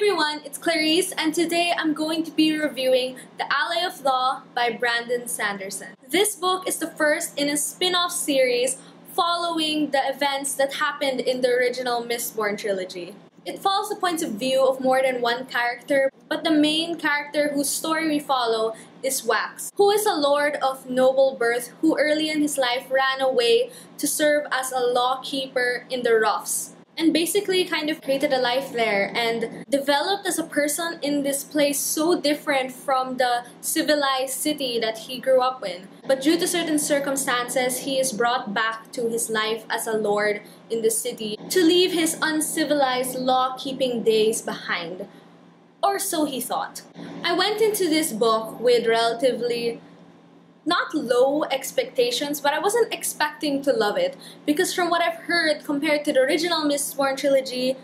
everyone, it's Clarice, and today I'm going to be reviewing The Ally of Law by Brandon Sanderson. This book is the first in a spin-off series following the events that happened in the original Mistborn trilogy. It follows the points of view of more than one character, but the main character whose story we follow is Wax, who is a lord of noble birth who early in his life ran away to serve as a lawkeeper in the Roughs, and basically kind of created a life there and developed as a person in this place so different from the civilized city that he grew up in. But due to certain circumstances, he is brought back to his life as a lord in the city to leave his uncivilized law-keeping days behind. Or so he thought. I went into this book with relatively not low expectations, but I wasn't expecting to love it because from what I've heard compared to the original Mistborn trilogy,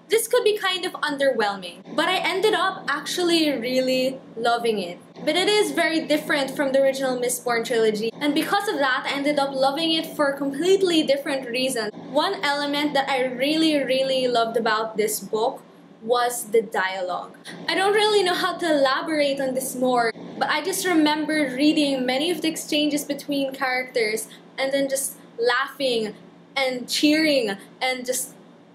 this could be kind of underwhelming. But I ended up actually really loving it. But it is very different from the original Mistborn trilogy, and because of that, I ended up loving it for completely different reasons. One element that I really loved about this book was the dialogue. I don't really know how to elaborate on this more, but I just remember reading many of the exchanges between characters and then just laughing and cheering and just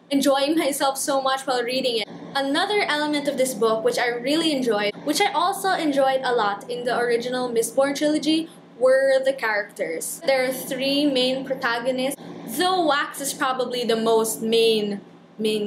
enjoying myself so much while reading it. Another element of this book which I really enjoyed, which I also enjoyed a lot in the original Mistborn trilogy, were the characters. There are three main protagonists, though Wax is probably the most main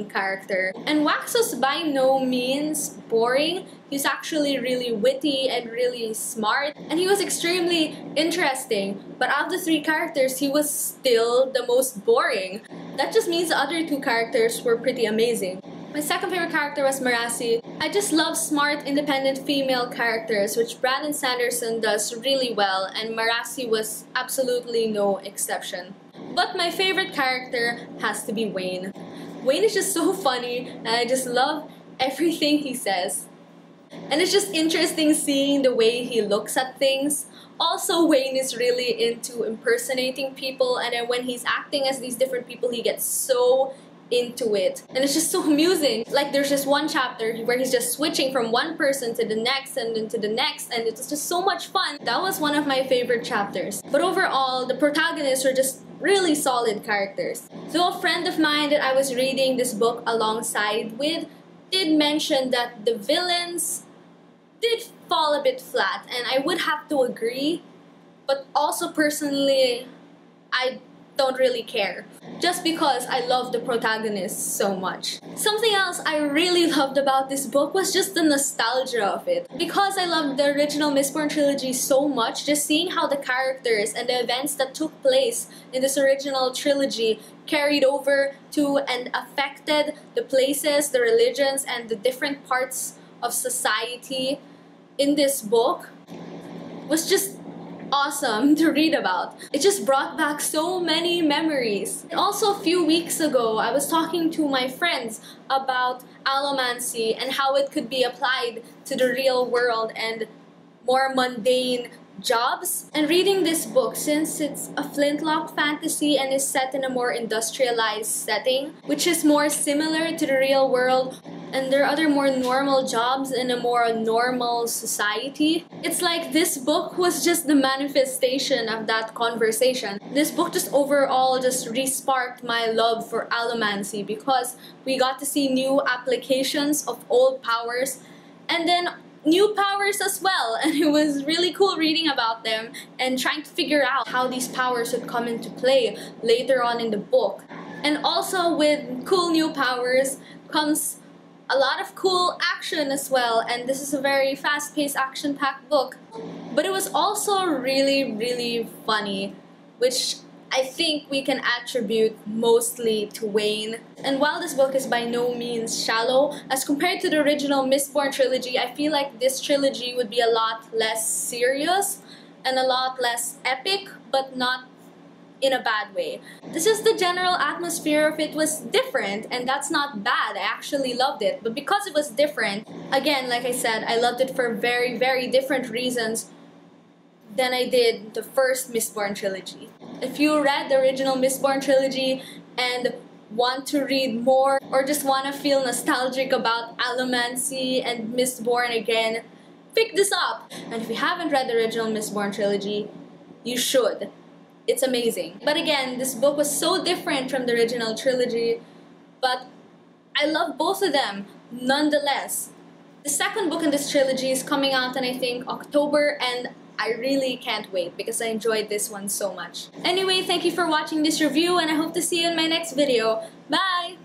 character. And Wax was by no means boring. He was actually really witty and really smart, and he was extremely interesting. But out of the three characters, he was still the most boring. That just means the other two characters were pretty amazing. My second favorite character was Marasi. I just love smart, independent female characters, which Brandon Sanderson does really well, and Marasi was absolutely no exception. But my favorite character has to be Wayne. Wayne is just so funny, and I just love everything he says. And it's just interesting seeing the way he looks at things. Also, Wayne is really into impersonating people, and then when he's acting as these different people, he gets so into it. And it's just so amusing. Like, there's just one chapter where he's just switching from one person to the next and then to the next, and it's just so much fun. That was one of my favorite chapters. But overall, the protagonists were just really solid characters. So a friend of mine that I was reading this book alongside with did mention that the villains did fall a bit flat, and I would have to agree, but also personally, I don't really care, just because I love the protagonists so much. Something else I really loved about this book was just the nostalgia of it. Because I loved the original Mistborn trilogy so much, just seeing how the characters and the events that took place in this original trilogy carried over to and affected the places, the religions, and the different parts of society in this book was just awesome to read about. It just brought back so many memories. And also a few weeks ago, I was talking to my friends about allomancy and how it could be applied to the real world and more mundane jobs. And reading this book, since it's a flintlock fantasy and is set in a more industrialized setting, which is more similar to the real world, and there are other more normal jobs in a more normal society, it's like this book was just the manifestation of that conversation. This book just overall just re-sparked my love for allomancy because we got to see new applications of old powers and then new powers as well, and it was really cool reading about them and trying to figure out how these powers would come into play later on in the book. And also with cool new powers comes a lot of cool action as well, and this is a very fast-paced, action-packed book. But it was also really funny, which I think we can attribute mostly to Wayne. And while this book is by no means shallow, as compared to the original Mistborn trilogy, I feel like this trilogy would be a lot less serious and a lot less epic, but not in a bad way. This is the general atmosphere of it was different, and that's not bad. I actually loved it. But because it was different, again, like I said, I loved it for very different reasons than I did the first Mistborn trilogy. If you read the original Mistborn trilogy and want to read more or just want to feel nostalgic about Allomancy and Mistborn again, pick this up. And if you haven't read the original Mistborn trilogy, you should. It's amazing. But again, this book was so different from the original trilogy, but I love both of them nonetheless. The second book in this trilogy is coming out in I think October, and I really can't wait because I enjoyed this one so much. Anyway, thank you for watching this review and I hope to see you in my next video. Bye!